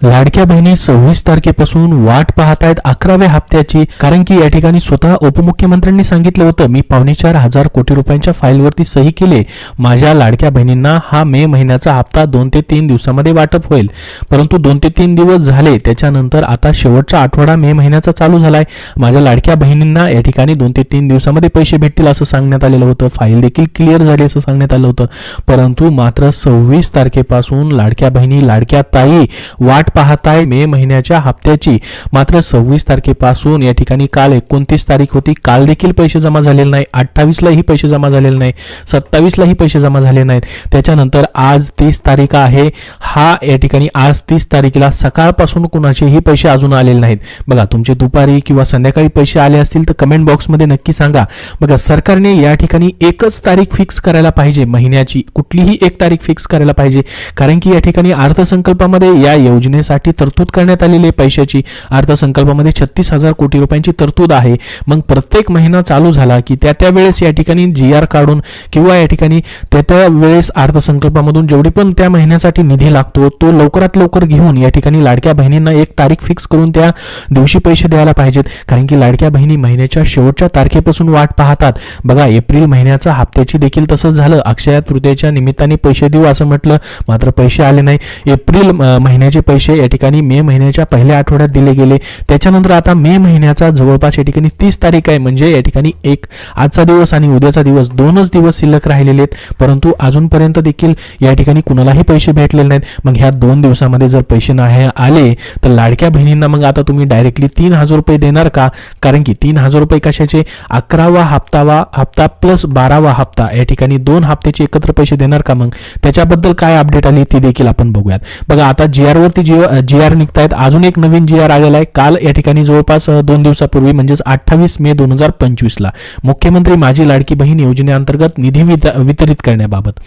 लाडक्या बहिणी 26 तारखेपासून वाट पाहतायत 11व्या हप्त्याची, कारण की या ठिकाणी स्वतः उपमुख्यमंत्र्यांनी सांगितलं होतं, मी 4.25 कोटी रुपयांच्या फाईलवरती सही केली, माझ्या लाडक्या बहिणींना हा मे महिन्याचा हप्ता 2 ते 3 दिवसामध्ये वाटप होईल. परंतु 2 ते 3 दिवस झाले, त्याच्यानंतर आता शेवटचा आठवडा मे महिन्याचा चालू झालाय. माझ्या लाडक्या बहिणींना या ठिकाणी 2 ते 3 दिवसामध्ये पैसे भेटतील असं सांगण्यात आलेलं होतं. फाईल देखील क्लिअर झाली असं सांगण्यात आलं होतं. परंतु मात्र 26 तारखेपासून लाडक्या बहिणी, लाडक्या ताई वाट पाहताय मे महिन्याच्या हप्त्याची. मात्र 26 तारखेपासून या ठिकाणी काल 29 तारीख होती, काल देखील पैसे जमा झालेले नाही. 28 लाही पैसे जमा झालेले नाही, 27 लाही पैसे जमा झाले नाहीत. त्याच्यानंतर आज 30 तारीख आहे. हा या ठिकाणी आज 30 तारखेला सकाळपासून कुणाचेही पैसे अजून आलेले नाहीत. बघा, तुमचे दुपारी किंवा संध्याकाळी पैसे आले असतील तर कमेंट बॉक्समध्ये नक्की सांगा. बघा, सरकारने या ठिकाणी एकच तारीख फिक्स करायला पाहिजे, महिन्याची कुठलीही एक तारीख फिक्स करायला पाहिजे. कारण की या ठिकाणी अर्थसंकल्पामध्ये या योजनेसाठी तरतूद करण्यात आलेली पैशाची अर्थसंकल्पामध्ये 36,000 कोटी रुपयांची तरतूद आहे. मग प्रत्येक महिना चालू झाला की त्या वेळेस या ठिकाणी GR काढून किंवा या ठिकाणी त्या वेळेस अर्थसंकल्पामधून जेवढी पण त्या महिन्यासाठी निधी लागतो तो लवकरात लवकर घेऊन या ठिकाणी लाडक्या बहिणींना एक तारीख फिक्स करून त्या दिवशी पैसे द्यायला पाहिजेत. कारण की लाडक्या बहिणी महिन्याच्या शेवटच्या तारखेपासून वाट पाहतात. बघा, एप्रिल महिन्याचा हप्त्याची देखील तसंच झालं. अक्षय तृतीयेच्या निमित्ताने पैसे देऊ असं म्हटलं, मात्र पैसे आले नाही. एप्रिल महिन्याचे पैसे या ठिकाणी मे महिन्याच्या पहिल्या आठवड्यात दिले गेले. त्याच्यानंतर आता मे महिन्याचा जवळपास या ठिकाणी 30 तारीख आहे, म्हणजे या ठिकाणी एक आजचा दिवस आणि उद्याचा दिवस, 2च दिवस शिल्लक राहिलेले आहेत. परंतु अजूनपर्यंत देखील या ठिकाणी कुणालाही पैसे भेटलेले नाहीत. मग ह्या 2 दिवसामध्ये जर पैसे नाही आले तर लाडक्या बहिणींना मग आता तुम्ही डायरेक्टली 3,000 रुपये देणार का? कारण की 3,000 रुपये कशाचे? 11वा हप्ता प्लस 12वा हप्ता, या ठिकाणी 2 हप्त्याचे एकत्र पैसे देणार का? मग त्याच्याबद्दल काय अपडेट आली ती देखील आपण बघूयात. बघा, आता GR वरती GR निघतायत. अजून एक नवीन GR आलेला आहे काल या ठिकाणी जवळपास 2 दिवसापूर्वी, म्हणजेच 28 मे 2025 ला मुख्यमंत्री माझी लाडकी बहीण योजनेअंतर्गत निधी वितरित करण्याबाबत.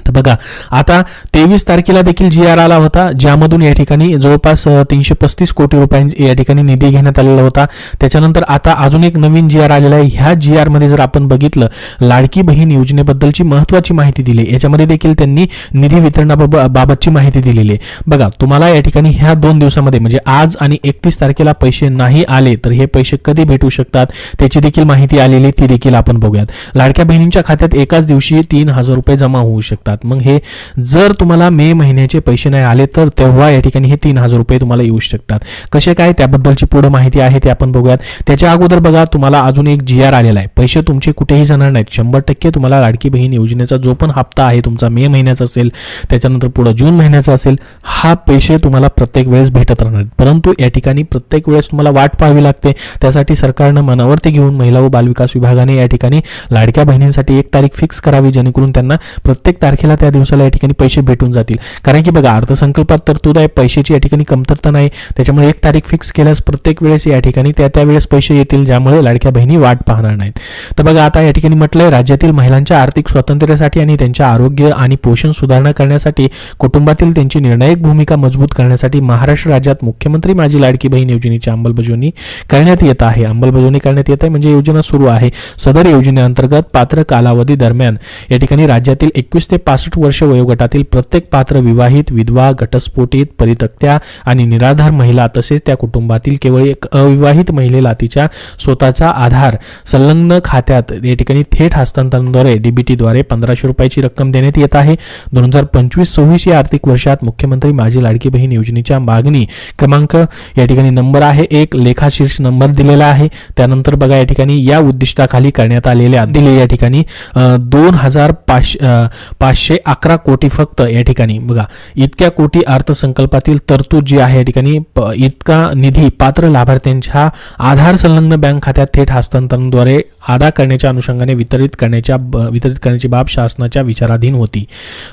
तर बघा, आता 23 तारखेला देखील GR आला होता, ज्यामधून या ठिकाणी जवळपास 335 कोटी रुपये या ठिकाणी निधी घेण्यात आलेला होता. त्याच्यानंतर आता अजून एक नवीन GR आलेला आहे. ह्या GR मध्ये जर आपण बघितलं, लाडकी बहीण योजनेबद्दलची महत्त्वाची माहिती दिली, याच्यामध्ये देखील त्यांनी निधी वितरणाबाबतची माहिती दिलेली आहे. बघा, तुम्हाला या ठिकाणी ह्या 2 दिवसामध्ये म्हणजे आज आणि 31 तारखेला पैसे नाही आले तर हे पैसे कधी भेटू शकतात त्याची देखील माहिती आलेली, ती देखील आपण बघूयात. लाडक्या बहिणींच्या खात्यात एकाच दिवशी 3,000 रुपये जमा होऊ शकतात. मग हे जर तुम्हाला मे महिन्याचे पैसे नाही आले तर तेव्हा या ठिकाणी हे 3,000 रुपये तुम्हाला येऊ शकतात. कसे काय त्याबद्दलची पुढे माहिती आहे ते आपण बघूयात. त्याच्या अगोदर बघा, तुम्हाला अजून एक GR आलेला आहे. पैसे तुमचे कुठेही जाणार नाहीत. 100% तुम्हाला लाडकी बहीण योजनेचा जो पण हप्ता आहे तुमचा मे महिन्याचा असेल, त्याच्यानंतर पुढे जून महिन्याचा असेल, हा पैसे तुम्हाला प्रत्येक वेळेस भेटत राहणार. परंतु या ठिकाणी प्रत्येक वेळेस तुम्हाला वाट पाहावी लागते. त्यासाठी सरकारनं मनावरती घेऊन महिला व बालविकास विभागाने या ठिकाणी लाडक्या बहिणींसाठी एक तारीख फिक्स करावी, जेणेकरून त्यांना प्रत्येक तारखेला त्या दिवसाला या ठिकाणी पैसे भेटून जातील. कारण की बघा, अर्थसंकल्पात तरतूद आहे, पैशाची या ठिकाणी कमतरता नाही. त्याच्यामुळे एक तारीख फिक्स केल्यास प्रत्येक वेळेस या ठिकाणी त्या वेळेस पैसे येतील, ज्यामुळे लाडक्या बहिणी वाट पाहणार नाहीत. तर बघा, आता या ठिकाणी म्हटलंय, राज्यातील महिलांच्या आर्थिक स्वातंत्र्यासाठी आणि त्यांच्या आरोग्य आणि पोषण सुधारणा करण्यासाठी, कुटुंबातील त्यांची निर्णायक भूमिका मजबूत करण्यासाठी महाराष्ट्र राज्यात मुख्यमंत्री माझी लाडकी बहीण योजनेची अंमलबजावणी करण्यात येत आहे. म्हणजे योजना सुरू आहे. सदर योजनेअंतर्गत पात्र कालावधी दरम्यान या ठिकाणी राज्यातील 21 ते 65 वर्ष वयोगटातील प्रत्येक पात्र विवाहित, विधवा, घटस्फोटित, परित्यक्त्या आणि निराधार महिला तसेच त्या कुटुंबातील केवळ एक अविवाहित महिलेला तिच्या स्वतःचा आधार संलग्न खात्यात या ठिकाणी थेट हस्तांतरणाद्वारे DBT द्वारे 1,500 रुपयाची रक्कम देण्यात येत आहे. 2025-26 या आर्थिक वर्षात मुख्यमंत्री माझी लाडकी बहीण योजनेच्या मागणी क्रमांक या ठिकाणी नंबर आहे 1, लेखाशीर्ष नंबर दिलेला आहे. त्यानंतर बघा, या ठिकाणी या उद्दिष्टाखाली करण्यात आलेल्या दिले या ठिकाणी 2,511 कोटी फक्त या ठिकाणी बघा, इतक्या कोटी अर्थसंकल्पातील तरतूद जी आहे या ठिकाणी इतका निधी पात्र लाभार्थ्यांच्या आधार संलग्न बँक खात्यात थेट हस्तांतरणाद्वारे अदा करण्याच्या अनुषंगाने वितरित करण्याची बाब शासनाच्या विचाराधीन होती.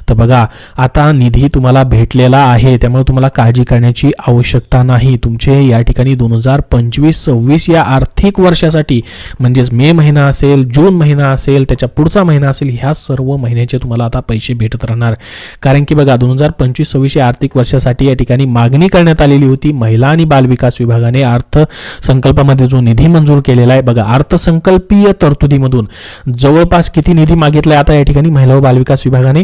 तर बघा, आता निधी तुम्हाला भेटलेला आहे, त्यामुळे तुम्हाला काळजी करण्याची आवश्यकता नाही. तुमचे या ठिकाणी 2025-26 या आर्थिक वर्षासाठी, म्हणजेच मे महिना असेल, जून महिना असेल, त्याच्या पुढचा महिना असेल, ह्या सर्व महिन्याचे तुम्हाला आता पैसे भेटत राहणार. कारण की बघा, 2025-26 या आर्थिक वर्षासाठी या ठिकाणी मागणी करण्यात आलेली होती. महिला आणि बालविकास विभागाने अर्थसंकल्पामध्ये जो निधी मंजूर केलेला आहे, बघा, अर्थसंकल्पीय तरतुदीमधून जवळपास किती निधी मागितलाय आता या ठिकाणी महिला व बालविकास विभागाने?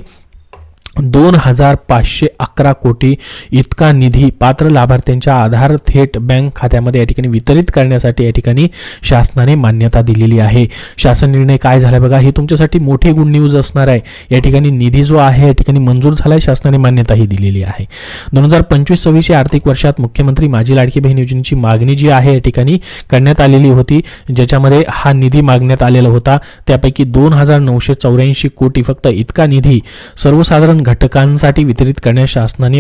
2,511 कोटी इतका निधी पात्र लाभार्थ्यांच्या आधार थेट बँक खात्यामध्ये या ठिकाणी वितरित करण्यासाठी या ठिकाणी शासनाने मान्यता दिलेली आहे. शासन निर्णय काय झाला बघा, ही तुमच्यासाठी मोठी गुड न्यूज असणार आहे. या ठिकाणी निधी जो आहे या ठिकाणी मंजूर झालाय, शासनाने मान्यताही दिलेली आहे. 2025-26 या आर्थिक वर्षात मुख्यमंत्री माझी लाडकी बहीण योजनेची मागणी जी आहे या ठिकाणी करण्यात आलेली होती, ज्याच्यामध्ये हा निधी मागण्यात आलेला होता. त्यापैकी 2,984 कोटी फक्त इतका निधी सर्वसाधारण घटकांसाठी वितरित करण्यास शासनाने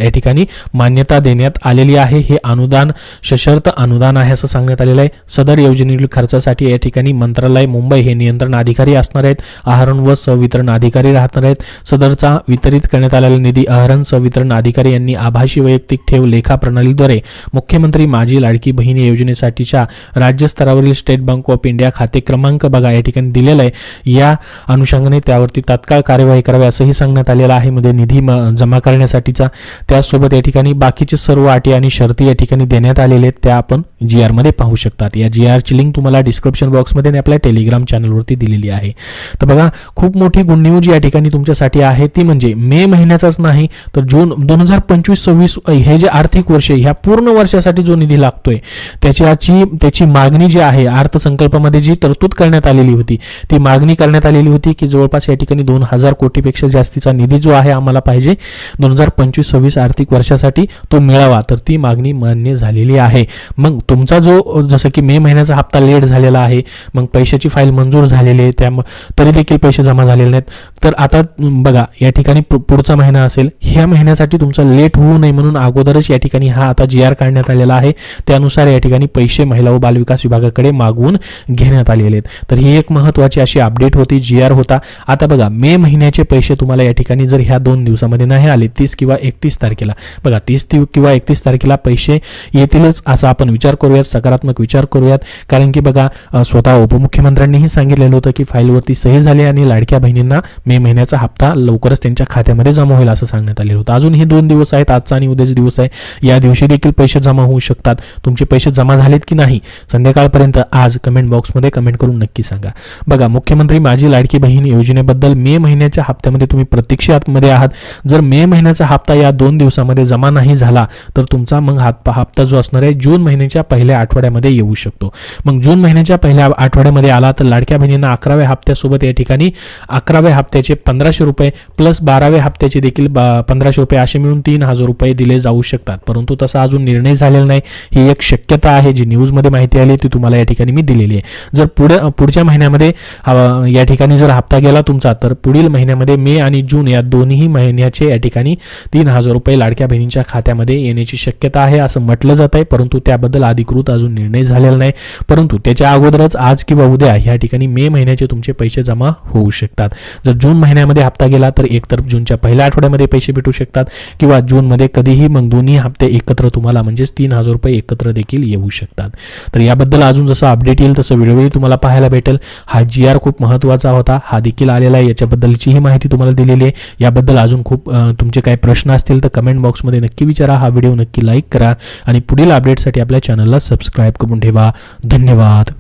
या ठिकाणी मान्यता देण्यात आलेली आहे. हे अनुदान सशर्त अनुदान आहे असं सांगण्यात आलेलं आहे. सदर योजनेतील खर्चासाठी या ठिकाणी मंत्रालय मुंबई हे नियंत्रण अधिकारी असणार आहेत. आहरण व संवितरण अधिकारी राहणार आहेत. सदरचा वितरित करण्यात आलेला निधी आहरण संवितरण अधिकारी यांनी आभासी वैयक्तिक ठेव लेखा प्रणालीद्वारे मुख्यमंत्री माझी लाडकी बहीण योजनेसाठीच्या राज्य स्तरावरील स्टेट बँक ऑफ इंडिया खाते क्रमांक बघा या ठिकाणी दिलेला आहे. या अनुषंगाने त्यावरती तात्काळ कार्यवाही करावी असंही सांगण्यात आलेलं आहे. मध्ये निधी जमा करण्यासाठीचा, त्याचसोबत या ठिकाणी बाकीचे सर्व अटी आणि शर्ती या ठिकाणी देण्यात आलेले आहेत, त्या आपण GR मध्ये पाहू शकतात. या GR ची लिंक तुम्हाला डिस्क्रिप्शन बॉक्समध्ये आणि आपल्या टेलिग्राम चॅनलवरती दिलेली आहे. तर बघा, खूप मोठी गुड न्यूज या ठिकाणी तुमच्यासाठी आहे. ती म्हणजे मे महिन्याचाच नाही तर जून 2025-26 हे जे आर्थिक वर्ष ह्या पूर्ण वर्षासाठी जो निधी लागतोय त्याची मागणी जी आहे अर्थसंकल्पामध्ये जी तरतूद करण्यात आलेली होती, ती मागणी करण्यात आलेली होती की जवळपास या ठिकाणी 2,000 कोटीपेक्षा जास्तीचा निधी जो आहे आम्हाला पाहिजे 2025-26 आर्थिक वर्षासाठी, तो मिळावा. तर ती मागणी मान्य झालेली आहे. मग तुमचा जो जसं की मे महिन्याचा हप्ता लेट झालेला आहे, मग पैशाची फाईल मंजूर झालेली आहे, त्यामुळे तरी देखील पैसे जमा झालेले नाहीत. तर आता बघा या ठिकाणी पुढचा महिना असेल, ह्या महिन्यासाठी तुमचा लेट होऊ नये म्हणून अगोदरच या ठिकाणी हा आता GR काढण्यात आलेला आहे. त्यानुसार या ठिकाणी पैसे महिला व बालविकास विभागाकडे मागवून घेण्यात आलेले आहेत. तर ही एक महत्त्वाची अशी अपडेट होती, GR होता. आता बघा, मे महिन्याचे पैसे तुम्हाला या ठिकाणी जर ह्या 2 दिवसामध्ये नाही आले, 30 किंवा 31 तारखेला, बघा 30 किंवा 31 तारखेला पैसे येतीलच असा आपण विचार करूयात, सकारात्मक विचार करूयात. कारण की बघा, स्वतः उपमुख्यमंत्र्यांनीही सांगितलेलं होतं की फाईलवरती सही झाली आणि लाडक्या बहिणींना मे महिन्याचा हप्ता लवकरच त्यांच्या खात्यामध्ये जमा होईल असं सांगण्यात आलेलं होतं. अजून हे 2 दिवस आहेत, आजचा आणि उद्याचा दिवस आहे. या दिवशी देखील पैसे जमा होऊ शकतात. तुमचे पैसे जमा झालेत की नाही संध्याकाळपर्यंत आज कमेंट बॉक्समध्ये कमेंट करून नक्की सांगा. बघा, मुख्यमंत्री माझी लाडकी बहीण योजनेबद्दल मे महिन्याच्या हप्त्यामध्ये तुम्ही प्रतीक्षेमध्ये आहात. जर मे महिन्याचा हप्ता या 2 दिवसामध्ये जमा नाही झाला तर तुमचा मग हप्ता जो असणार आहे जून महिन्याच्या पहिल्या आठवड्यामध्ये येऊ शकतो. मग जून महिन्याच्या पहिल्या आठवड्यामध्ये आला तर लाडक्या बहिणींना 11व्या हप्त्यासोबत या ठिकाणी 11व्या हप्त्याचे 1,500 रुपये प्लस 12व्या हप्त्याचे देखील 1,500 रुपये असे मिळून 3,000 रुपये दिले जाऊ शकतात. परंतु तसा अजून निर्णय झालेला नाही. ही एक शक्यता आहे, जी न्यूजमध्ये माहिती आली ती तुम्हाला या ठिकाणी मी दिलेली आहे. जर पुढच्या महिन्यामध्ये या ठिकाणी जर हप्ता गेला तुमचा, तर पुढील महिन्यामध्ये मे आणि जून या दोन्ही महिन्याचे या ठिकाणी 3,000 रुपये लाडक्या बहिणींच्या खात्यामध्ये येण्याची शक्यता आहे असं म्हटलं जात आहे. परंतु त्याबद्दल अधिकृत अजून निर्णय झालेला नाही. परंतु त्याच्या अगोदरच आज किंवा उद्या या ठिकाणी मे महिन्याचे तुमचे पैसे जमा होऊ शकतात. जर जून महिन्यामध्ये हप्ता गेला तर एकतर जूनच्या पहिल्या आठवड्यामध्ये पैसे भेटू शकतात किंवा जूनमध्ये कधीही मग दोन्ही हप्ते एकत्र तुम्हाला म्हणजेच 3,000 रुपये एकत्र देखील येऊ शकतात. तर याबद्दल अजून जसं अपडेट येईल तसं वेळोवेळी तुम्हाला पाहायला भेटेल. हा GR खूप महत्त्वाचा होता, हा देखील आलेला आहे. याच्याबद्दलची ही माहिती तुम्हाला दिलेली आहे. याबद्दल अजून खूप तुमचे काही प्रश्न असतील तर कमेंट बॉक्समध्ये नक्की विचारा. हा व्हिडिओ नक्की लाईक करा आणि पुढील अपडेटसाठी आपल्या चॅनलला सबस्क्राईब करून ठेवा. धन्यवाद.